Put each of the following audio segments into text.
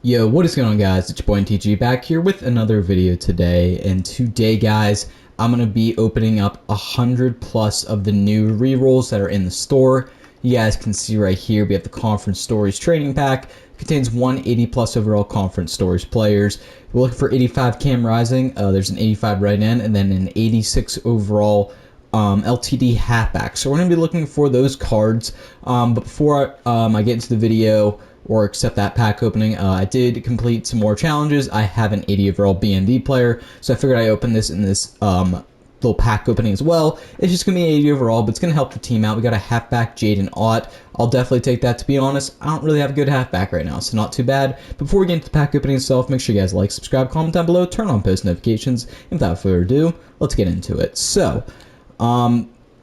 Yo, what is going on, guys? It's your boy TG back here with another video today. And today, guys, I'm going to be opening up 100 plus of the new rerolls that are in the store. You guys can see right here, we have the Conference Stories Training Pack. It contains 180 plus overall Conference Stories players. We're looking for 85 Cam Rising. There's an 85 right in, and then an 86 overall LTD halfback. So we're going to be looking for those cards. But before I get into the video or accept that pack opening, I did complete some more challenges. I have an 80 overall BND player, so I figured I'd open this in this little pack opening as well. It's just going to be 80 overall, but it's going to help the team out. We got a halfback, Jaden Ott. I'll definitely take that, to be honest. I don't really have a good halfback right now, so not too bad. Before we get into the pack opening itself, make sure you guys like, subscribe, comment down below, turn on post notifications. And without further ado, let's get into it. So,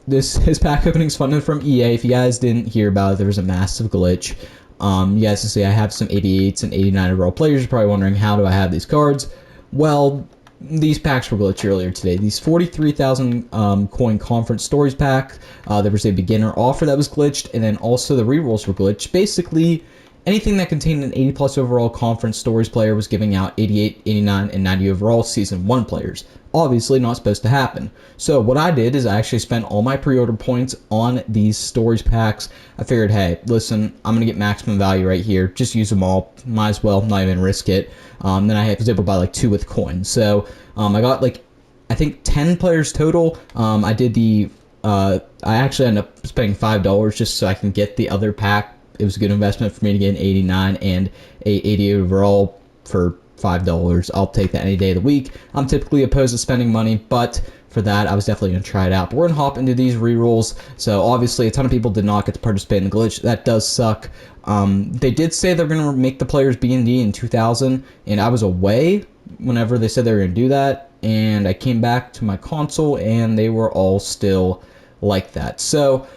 his pack opening is funded from EA. If you guys didn't hear about it, there was a massive glitch. You guys can see I have some 88s and 89 overall players. You're probably wondering, how do I have these cards? Well, these packs were glitched earlier today. These 43,000 coin Conference Stories pack, there was a beginner offer that was glitched, and then also the rerolls were glitched. Basically, anything that contained an 80 plus overall Conference Stories player was giving out 88, 89, and 90 overall Season 1 players. Obviously not supposed to happen. So what I did is I actually spent all my pre-order points on these Stories packs. I figured, hey, listen, I'm going to get maximum value right here. Just use them all. Might as well, not even risk it. Then I was able to buy like 2 with coins. So I got like, I think 10 players total. I did the, I actually ended up spending $5 just so I can get the other pack. It was a good investment for me to get an 89 and a 80 overall for $5. I'll take that any day of the week. I'm typically opposed to spending money, but for that, I was definitely going to try it out. But we're going to hop into these rerolls. So obviously, a ton of people did not get to participate in the glitch. That does suck. They did say they're going to make the players B&D in 2000, and I was away whenever they said they were going to do that. And I came back to my console, and they were all still like that. So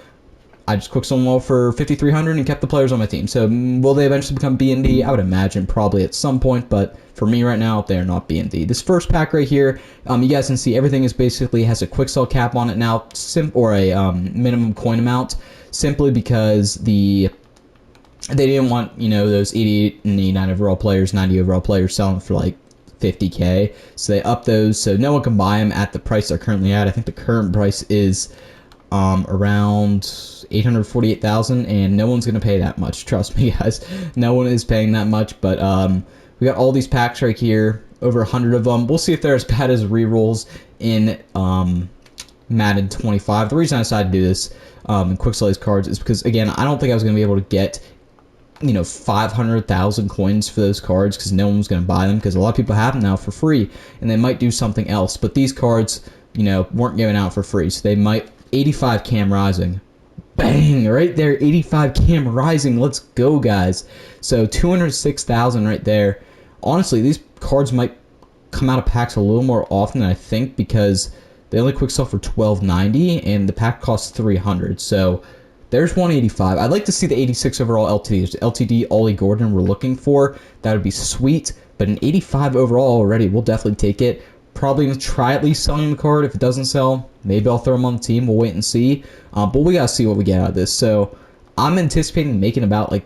I just quick sold them all for 5,300 and kept the players on my team. So will they eventually become B&D? I would imagine probably at some point, but for me right now, they are not B&D. This first pack right here, you guys can see everything is basically has a quick sell cap on it now, or a minimum coin amount, simply because they didn't want, you know, those 88 and 89 overall players, 90 overall players selling for like 50K. So they upped those so no one can buy them at the price they're currently at. I think the current price is around 848,000, and no one's gonna pay that much. Trust me, guys. No one is paying that much. But we got all these packs right here, over 100 of them. We'll see if they're as bad as rerolls in Madden 25. The reason I decided to do this and quick sell these cards is because, again, I don't think I was gonna be able to get, you know, 500,000 coins for those cards because no one's gonna buy them, because a lot of people have them now for free, and they might do something else. But these cards, you know, weren't given out for free, so they might. 85 Cam Rising. Bang! Right there, 85 Cam Rising. Let's go, guys. So 206,000 right there. Honestly, these cards might come out of packs a little more often than I think, because they only quick sell for $12.90 and the pack costs 300. So there's 185. I'd like to see the 86 overall LTD. LTD Ollie Gordon we're looking for. That would be sweet. But an 85 overall already, we'll definitely take it. Probably going to try at least selling the card. If it doesn't sell, maybe I'll throw him on the team. We'll wait and see. But we got to see what we get out of this. So I'm anticipating making about like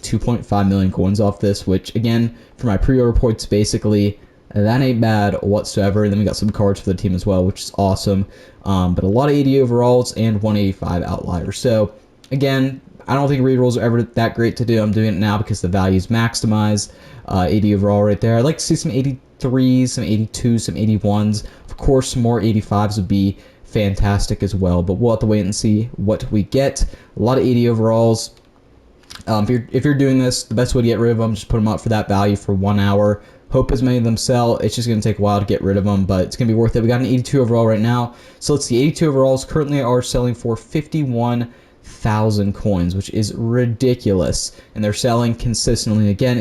2.5 million coins off this, which, again, for my pre-order points, basically, that ain't bad whatsoever. And then we got some cards for the team as well, which is awesome. But a lot of 80 overalls and 185 outliers. So, again, I don't think rerolls are ever that great to do. I'm doing it now because the value is maximized. 80 overall right there. I'd like to see some 83s, some 82s, some 81s. Of course, some more 85s would be fantastic as well, but we'll have to wait and see what we get. A lot of 80 overalls. If you're doing this, the best way to get rid of them, just put them up for that value for 1 hour. Hope as many of them sell. It's just going to take a while to get rid of them, but it's going to be worth it. We got an 82 overall right now. So let's see. 82 overalls currently are selling for 51,000 coins, which is ridiculous, and they're selling consistently. Again,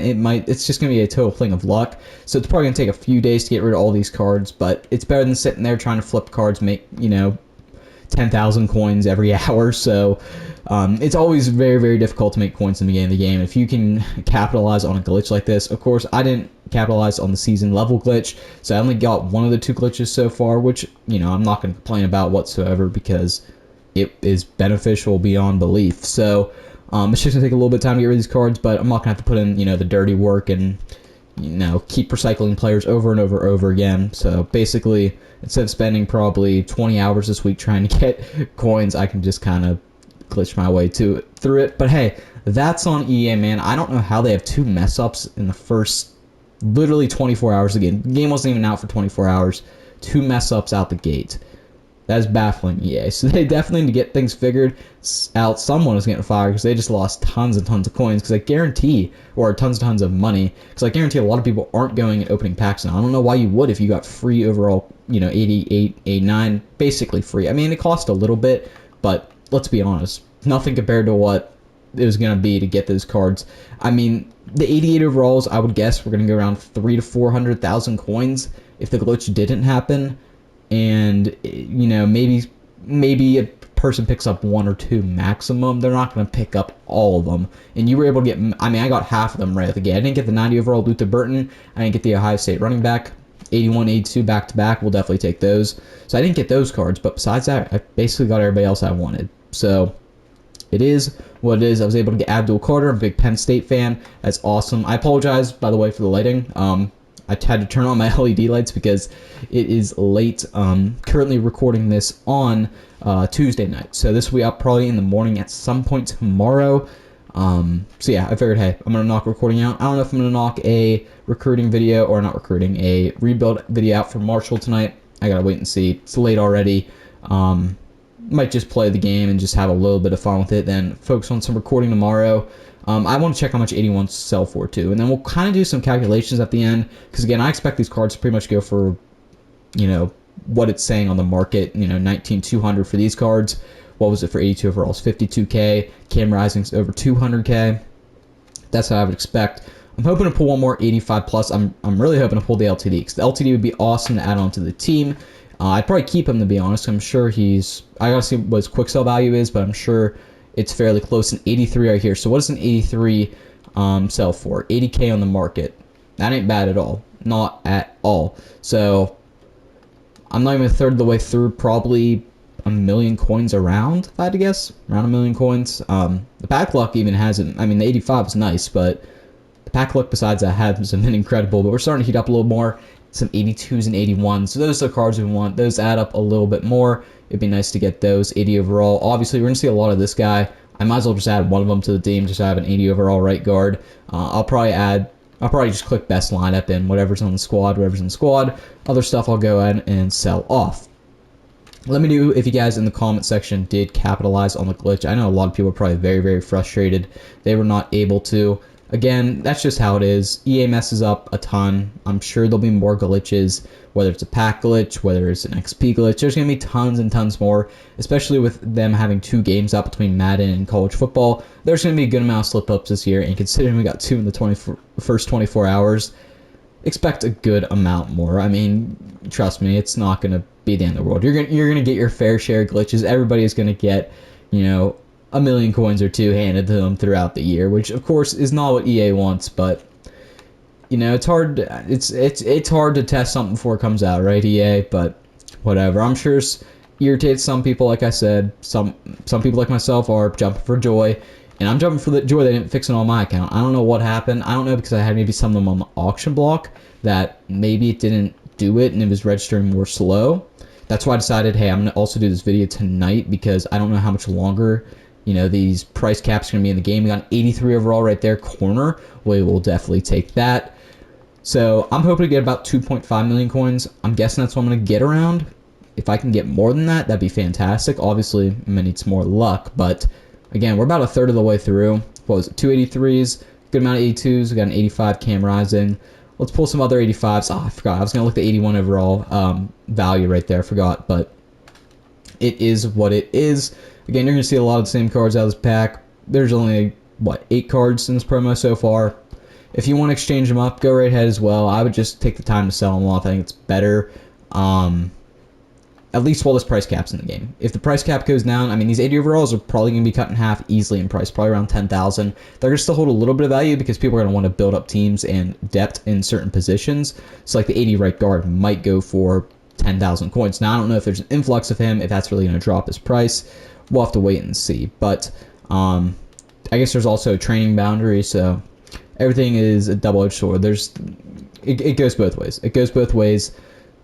it's just gonna be a total thing of luck, so it's probably gonna take a few days to get rid of all these cards, but it's better than sitting there trying to flip cards, make, you know, 10,000 coins every hour. So it's always very, very difficult to make coins in the beginning of the game. If you can capitalize on a glitch like this, of course, I didn't capitalize on the season level glitch, so I only got one of the 2 glitches so far, which, you know, I'm not going to complain about whatsoever because it is beneficial beyond belief. So It's just going to take a little bit of time to get rid of these cards, but I'm not going to have to put in, the dirty work and, keep recycling players over and over again. So basically, instead of spending probably 20 hours this week trying to get coins, I can just kind of glitch my way through it. But hey, that's on EA, man. I don't know how they have 2 mess ups in the first literally 24 hours of the game. The game wasn't even out for 24 hours. 2 mess ups out the gate. That's baffling, EA. So they definitely need to get things figured out. Someone is getting fired because they just lost tons and tons of coins. Because I guarantee, or tons and tons of money. Because I guarantee a lot of people aren't going and opening packs now. I don't know why you would if you got free overall, 88, 89, basically free. I mean, it cost a little bit, but let's be honest, nothing compared to what it was going to be to get those cards. I mean, the 88 overalls, I would guess we're going to go around 300,000 to 400,000 coins if the glitch didn't happen. And, maybe a person picks up 1 or 2 maximum. They're not going to pick up all of them. And you were able to get, I got half of them right at the gate. I didn't get the 90 overall Luther Burton. I didn't get the Ohio State running back. 81, 82 back-to-back. We'll definitely take those. So I didn't get those cards. But besides that, I basically got everybody else I wanted. So it is what it is. I was able to get Abdul Carter. I'm a big Penn State fan. That's awesome. I apologize, by the way, for the lighting. I had to turn on my LED lights because it is late. Currently recording this on Tuesday night. So this will be up probably in the morning at some point tomorrow. So yeah, I figured, hey, I'm going to knock recording out. I don't know if I'm going to knock a recruiting video or not recruiting, a rebuild video out for Marshall tonight. I got to wait and see. It's late already. Might just play the game and just have a little bit of fun with it, then focus on some recording tomorrow. I want to check how much 81s sell for too, and then we'll kind of do some calculations at the end, because again, I expect these cards to pretty much go for, what it's saying on the market, 19,200 for these cards. What was it for 82 overalls? 52K. Cam Rising's over 200K. That's what I would expect. I'm hoping to pull one more 85 plus. I'm really hoping to pull the LTD, because the LTD would be awesome to add on to the team. I'd probably keep him, to be honest. I'm sure I gotta see what his quick sell value is, but I'm sure it's fairly close. An 83 right here. So what does an 83 sell for? 80K on the market. That ain't bad at all. Not at all. So I'm not even a third of the way through. Probably 1 million coins around, if I had to guess. Around 1 million coins. The pack luck even hasn't. I mean, the 85 is nice, but the pack luck besides that hasn't been incredible. But we're starting to heat up a little more. Some 82s and 81s. So those are the cards we want. Those add up a little bit more. It'd be nice to get those 80 overall. Obviously, we're going to see a lot of this guy. I might as well just add one of them to the team, just have an 80 overall right guard. I'll probably just click best lineup and whatever's on the squad, whatever's in the squad. Other stuff I'll go ahead and sell off. Let me know if you guys in the comment section did capitalize on the glitch. I know a lot of people are probably very, very frustrated. They were not able to. Again, that's just how it is. EA messes up a ton. I'm sure there'll be more glitches, whether it's a pack glitch, whether it's an XP glitch. There's going to be tons and tons more, especially with them having 2 games out between Madden and college football. There's going to be a good amount of slip-ups this year, and considering we got 2 in the first 24 hours, expect a good amount more. I mean, trust me, it's not going to be the end of the world. You're going to get your fair share of glitches. Everybody is going to get, 1 million coins or 2 handed to them throughout the year, which of course is not what EA wants, but it's hard. It's hard to test something before it comes out, right, EA? But whatever. I'm sure it irritates some people. Like I said, some people like myself are jumping for joy, and I'm jumping for the joy they didn't fix it on my account. I don't know what happened. I don't know, because I had maybe some of them on the auction block that maybe it didn't do it and it was registering more slow. That's why I decided, hey, I'm gonna also do this video tonight, because I don't know how much longer these price caps are going to be in the game. We got an 83 overall right there, corner. We will definitely take that. So I'm hoping to get about 2.5 million coins. I'm guessing that's what I'm going to get around. If I can get more than that, that'd be fantastic. Obviously, I'm going to need some more luck. But again, we're about a third of the way through. What was it? 2 83s, good amount of 82s. We got an 85 Cam Rising. Let's pull some other 85s. Oh, I forgot. I was going to look at the 81 overall value right there. I forgot. But it is what it is. Again, you're going to see a lot of the same cards out of this pack. There's only, 8 cards in this promo so far. If you want to exchange them up, go right ahead as well. I would just take the time to sell them off. I think it's better. At least while this price cap's in the game. If the price cap goes down, I mean, these 80 overalls are probably going to be cut in half easily in price, probably around 10,000. They're going to still hold a little bit of value because people are going to want to build up teams and depth in certain positions. So like the 80 right guard might go for 10,000 coins. Now, I don't know if there's an influx of him, if that's really going to drop his price. We'll have to wait and see. But I guess there's also a training boundary, so everything is a double-edged sword. It goes both ways. It goes both ways.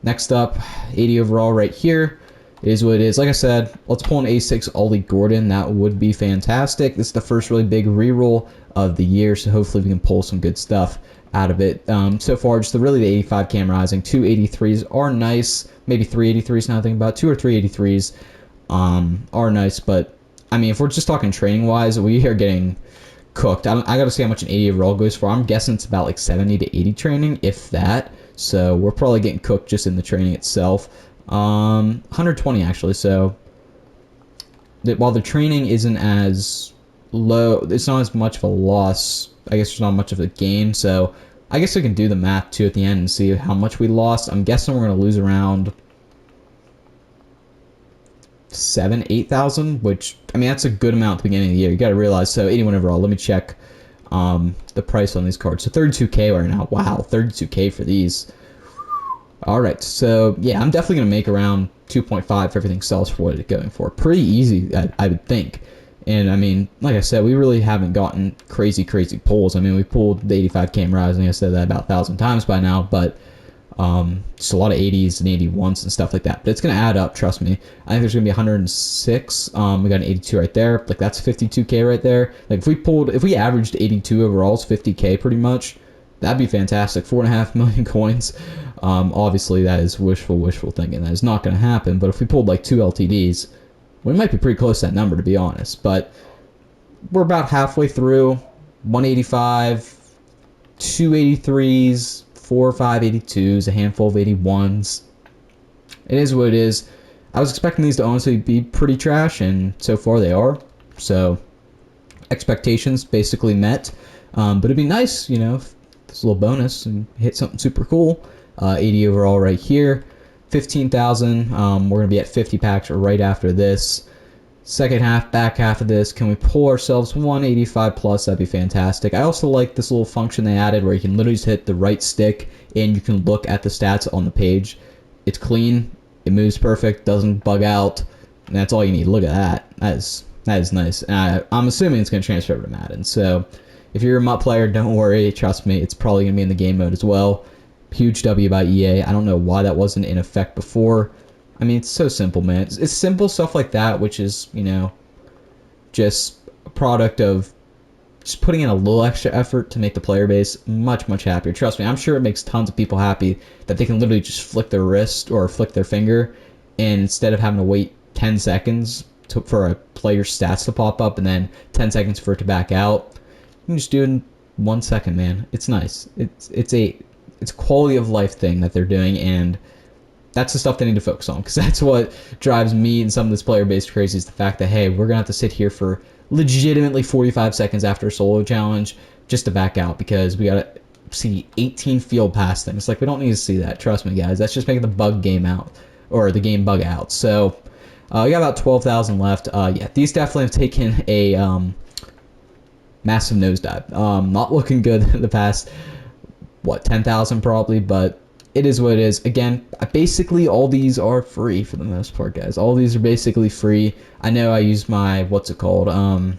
Next up, 80 overall right here. It is what it is. Like I said, let's pull an 86 Ollie Gordon. That would be fantastic. This is the first really big reroll of the year, so hopefully we can pull some good stuff out of it. So far, just really the 85 Cam Rising. 2 83s are nice. Maybe 3 83s now I think about. 2 or 3 83s are nice, but I mean, if we're just talking training-wise, we are getting cooked. I got to see how much an 80 overall goes for. I'm guessing it's about like 70 to 80 training, if that. So we're probably getting cooked just in the training itself. 120 actually. So while the training isn't as low, it's not as much of a loss. I guess there's not much of a gain. So I guess we can do the math too at the end and see how much we lost. I'm guessing we're going to lose around 8,000, which I mean that's a good amount at the beginning of the year. You got to realize. So 81 overall. Let me check the price on these cards. So 32K right now. Wow, 32K for these. All right, so yeah, I'm definitely gonna make around 2.5 if everything sells for what it's going for. Pretty easy, I would think. And I mean, like I said, we really haven't gotten crazy pulls. I mean, we pulled the 85 Cam Rising. I said that about 1,000 times by now, but just a lot of 80s and 81s and stuff like that. But it's gonna add up, trust me. I think there's gonna be 106. We got an 82 right there. Like that's 52K right there. Like if we averaged 82 overalls, 50K pretty much, that'd be fantastic. 4.5 million coins. Obviously, that is wishful thinking. That is not going to happen. But if we pulled like 2 LTDs, we might be pretty close to that number, to be honest. But we're about halfway through. 185, 283s, 4 or 5 82s, a handful of 81s. It is what it is. I was expecting these to honestly be pretty trash, and so far they are. So expectations basically met. But it'd be nice, you know, this little bonus and hit something super cool. 80 overall right here. 15,000. We're going to be at 50 packs right after this. Second half, back half of this. Can we pull ourselves 185 plus? That'd be fantastic. I also like this little function they added where you can literally just hit the right stick and you can look at the stats on the page. It's clean. It moves perfect. Doesn't bug out. And that's all you need. Look at that. That is nice. And I'm assuming it's going to transfer over to Madden. So if you're a MUT player, don't worry. Trust me, it's probably going to be in the game mode as well. Huge W by EA. I don't know why that wasn't in effect before. I mean, it's so simple, man. It's simple stuff like that, which is, you know, just a product of just putting in a little extra effort to make the player base much happier. Trust me, I'm sure it makes tons of people happy that they can literally just flick their wrist or flick their finger, and instead of having to wait 10 seconds for a player's stats to pop up and then 10 seconds for it to back out, you can just do it in 1 second, man. It's nice. It's a quality of life thing that they're doing, and that's the stuff they need to focus on, because that's what drives me and some of this player base crazy, is the fact that, hey, we're gonna have to sit here for legitimately 45 seconds after a solo challenge just to back out because we gotta see 18 field pass things. Like, we don't need to see that. Trust me, guys. That's just making the bug game out, or the game bug out. So we got about 12,000 left. Yeah, these definitely have taken a massive nosedive. Not looking good the past 10,000 probably, but it is what it is. Again, basically all these are free for the most part, guys. All these are basically free. I know I used my pre-order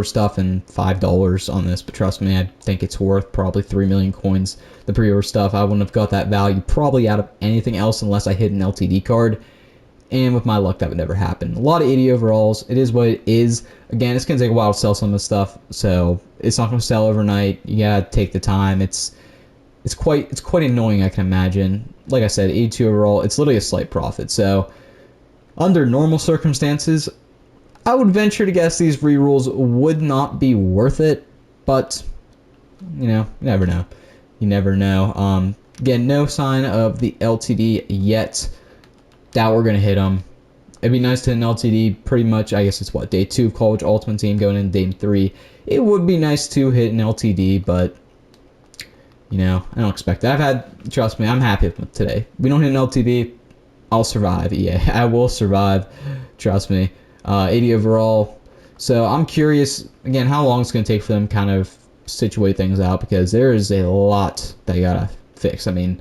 stuff and $5 on this, but trust me, I think it's worth probably 3 million coins. The pre-order stuff, I wouldn't have got that value probably out of anything else unless I hit an LTD card. And with my luck, that would never happen. A lot of 80 overalls. It is what it is. Again, it's going to take a while to sell some of this stuff, so it's not going to sell overnight. You got to take the time. It's quite annoying, I can imagine. Like I said, 82 overall, it's literally a slight profit. So under normal circumstances, I would venture to guess these rerolls would not be worth it, but you know, you never know. You never know. Again, no sign of the LTD yet. Doubt we're gonna hit them. It'd be nice to hit an LTD pretty much. I guess it's day 2 of College Ultimate Team going into day 3. It would be nice to hit an LTD, but you know, I don't expect that. Trust me, I'm happy with today. We don't hit an LTD, I'll survive. Yeah, I will survive. Trust me. 80 overall. So I'm curious again how long it's gonna take for them to kind of situate things out, because there is a lot that you gotta fix. I mean,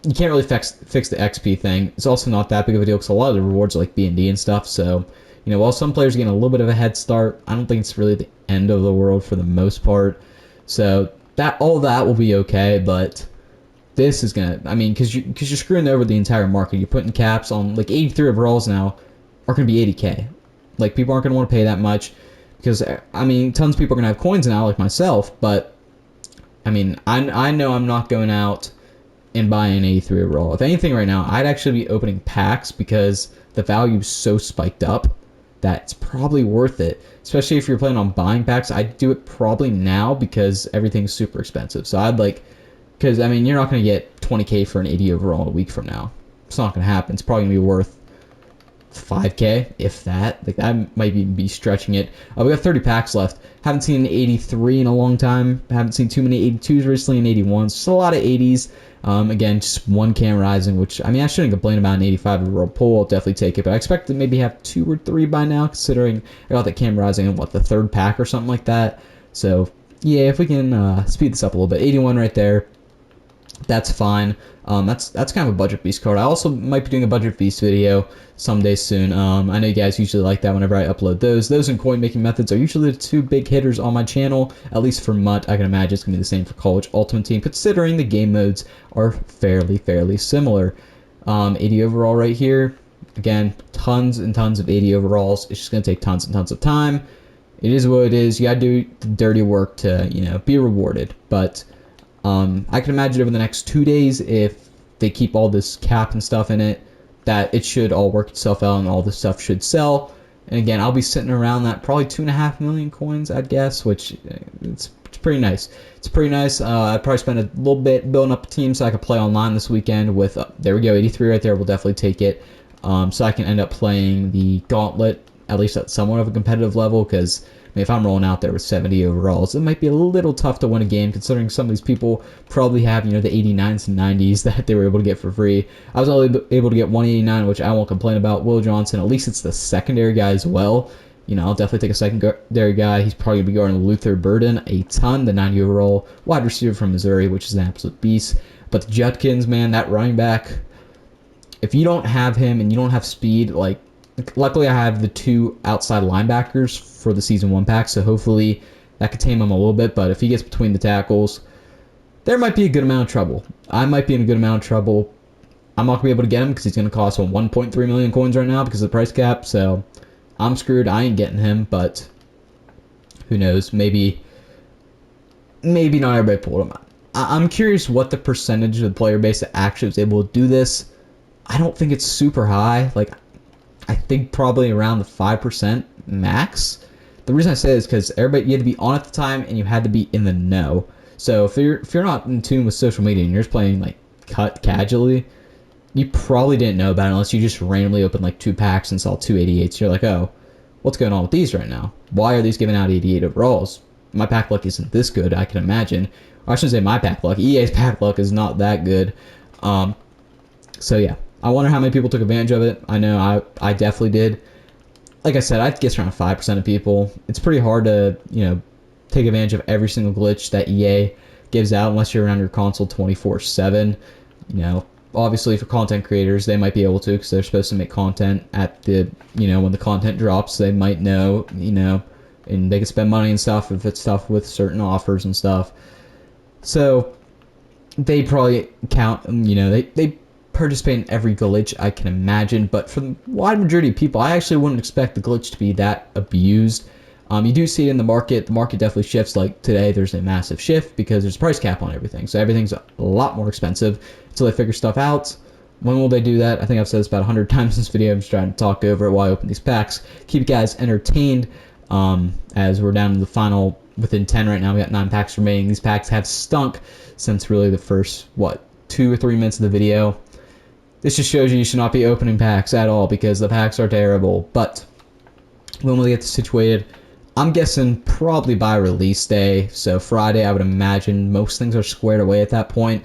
you can't really fix the XP thing. It's also not that big of a deal because a lot of the rewards are like B&D and stuff, so You know, while some players are getting a little bit of a head start, I don't think it's really the end of the world for the most part. So that all that will be okay, but this is gonna, I mean, because you're screwing over the entire market. You're putting caps on like 83 overalls now are gonna be 80K. Like, people aren't gonna want to pay that much because, I mean, tons of people are gonna have coins now, like myself. But I mean, I know I'm not going out and buying an 83 overall. If anything, right now, I'd actually be opening packs because the value's so spiked up that it's probably worth it. Especially if you're planning on buying packs, I'd do it probably now because everything's super expensive. So I'd like, because I mean, you're not going to get 20K for an 80 overall a week from now. It's not going to happen. It's probably going to be worth 5K, if that. Like, that might even be stretching it. We got 30 packs left. Haven't seen an 83 in a long time. Haven't seen too many 82s recently and 81s. Just a lot of 80s. Again, just one Cam Rising, which, I mean, I shouldn't complain about an 85 overall pull. I'll definitely take it, but I expect to maybe have 2 or 3 by now, considering I got that Cam Rising in, the third pack or something like that. So, yeah, if we can speed this up a little bit. 81 right there. That's fine. That's kind of a budget beast card. I also might be doing a budget beast video someday soon. I know you guys usually like that whenever I upload those. Those and coin making methods are usually the 2 big hitters on my channel, at least for MUT. I can imagine it's gonna be the same for College Ultimate Team, considering the game modes are fairly similar. 80 overall right here. Again, tons and tons of 80 overalls. It's just gonna take tons and tons of time. It is what it is. You gotta do the dirty work to, you know, be rewarded. But I can imagine over the next 2 days, if they keep all this cap and stuff in it, that it should all work itself out and all this stuff should sell. And again, I'll be sitting around that probably 2.5 million coins, I'd guess, which it's pretty nice. It's pretty nice. I'd probably spend a little bit building up a team so I could play online this weekend with, there we go, 83 right there. We'll definitely take it. So I can end up playing the Gauntlet, at least at somewhat of a competitive level, because if I'm rolling out there with 70 overalls, it might be a little tough to win a game, considering some of these people probably have, you know, the 89s and 90s that they were able to get for free. I was only able to get 189, which I won't complain about. Will Johnson, at least it's the secondary guy as well. You know, I'll definitely take a secondary guy. He's probably going to be guarding Luther Burden a ton, the 90 overall wide receiver from Missouri, which is an absolute beast. But the Judkins, man, that running back, if you don't have him and you don't have speed, like, luckily I have the 2 outside linebackers for the Season 1 pack, so hopefully that could tame him a little bit. But if he gets between the tackles, there might be a good amount of trouble. I might be in a good amount of trouble. I'm not going to be able to get him because he's going to cost 1.3 million coins right now because of the price cap, so I'm screwed. I ain't getting him, but who knows? Maybe not everybody pulled him out. I'm curious what the percentage of the player base that actually was able to do this. I don't think it's super high. Like, I think probably around the 5% max. The reason I say this is because everybody, you had to be on at the time and you had to be in the know. So if you're not in tune with social media and you're just playing like cut casually, you probably didn't know about it unless you just randomly opened like 2 packs and saw 2 88s. You're like, oh, what's going on with these right now? Why are these giving out 88 overalls? My pack luck isn't this good, I can imagine. Or I shouldn't say my pack luck. EA's pack luck is not that good. So yeah. I wonder how many people took advantage of it. I know I definitely did. Like I said, I'd guess around 5% of people. It's pretty hard to, you know, take advantage of every single glitch that EA gives out unless you're around your console 24/7. You know, obviously for content creators, they might be able to because they're supposed to make content at the, you know, when the content drops, they might know, you know, and they can spend money and stuff if it's stuff with certain offers and stuff. So they probably count, you know, they participate in every glitch I can imagine, but for the wide majority of people, I actually wouldn't expect the glitch to be that abused. You do see it in the market. The market definitely shifts. Like today, there's a massive shift because there's a price cap on everything, so everything's a lot more expensive until they figure stuff out. When will they do that? I think I've said this about 100 times in this video. I'm just trying to talk over it while I open these packs. Keep you guys entertained as we're down to the final within 10 right now. We got 9 packs remaining. These packs have stunk since really the first, 2 or 3 minutes of the video. This just shows you should not be opening packs at all because the packs are terrible. But when we get this situated, I'm guessing probably by release day. So Friday, I would imagine most things are squared away at that point.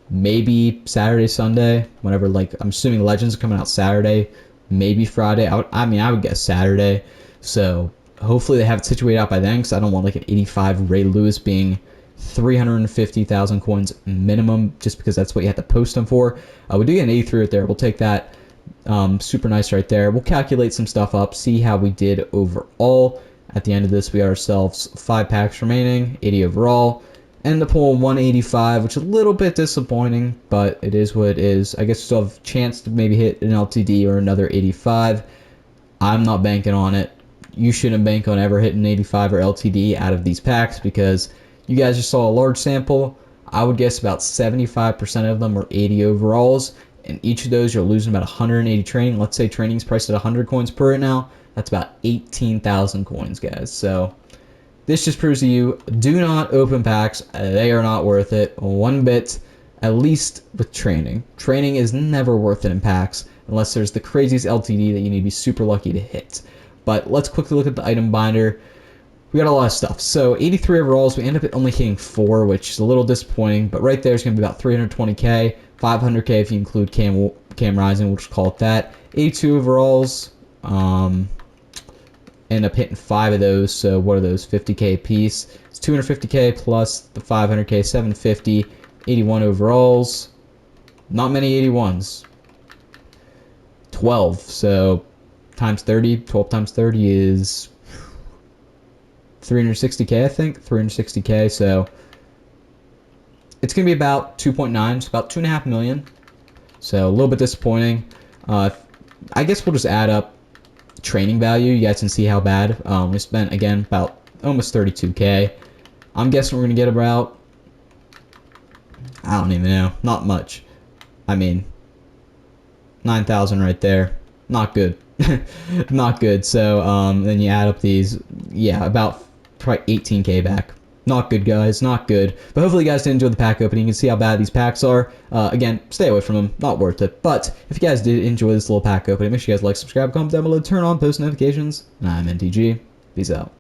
Maybe Saturday, Sunday, whenever, like, I'm assuming Legends are coming out Saturday. Maybe Friday. I would guess Saturday. So hopefully they have it situated out by then because I don't want like an 85 Ray Lewis being 350,000 coins minimum just because that's what you have to post them for. We do get an 83 right there. We'll take that. Super nice right there. We'll calculate some stuff up, see how we did overall. At the end of this, we got ourselves 5 packs remaining, 80 overall. And the pool 185, which is a little bit disappointing, but it is what it is. I guess we still have a chance to maybe hit an LTD or another 85. I'm not banking on it. You shouldn't bank on ever hitting 85 or LTD out of these packs because you guys just saw a large sample. I would guess about 75% of them were 80 overalls, and each of those you're losing about 180 training. Let's say training's priced at 100 coins per right now. That's about 18,000 coins, guys. So this just proves to you, do not open packs. They are not worth it one bit, at least with training. Training is never worth it in packs unless there's the craziest LTD that you need to be super lucky to hit. But let's quickly look at the item binder. We got a lot of stuff. So 83 overalls, we end up only hitting 4, which is a little disappointing. But right there is going to be about 320k, 500k if you include Cam Rising, we'll just call it that. 82 overalls. End up hitting 5 of those, so what are those, 50k a piece? It's 250k plus the 500k, 750, 81 overalls. Not many 81s. 12, so times 30, 12 times 30 is 360k, I think, 360k, so it's going to be about 2.9, so about 2.5 million, so a little bit disappointing. I guess we'll just add up training value. You guys can see how bad. We spent, again, about almost 32k. I'm guessing we're going to get about, I don't even know, not much. I mean, 9,000 right there. Not good. Not good. So then you add up these, yeah, about probably 18k back. Not good, guys. Not good. But hopefully you guys did enjoy the pack opening. You can see how bad these packs are. Again, stay away from them. Not worth it. But if you guys did enjoy this little pack opening, make sure you guys like, subscribe, comment down below, turn on post notifications. And I'm NTG. Peace out.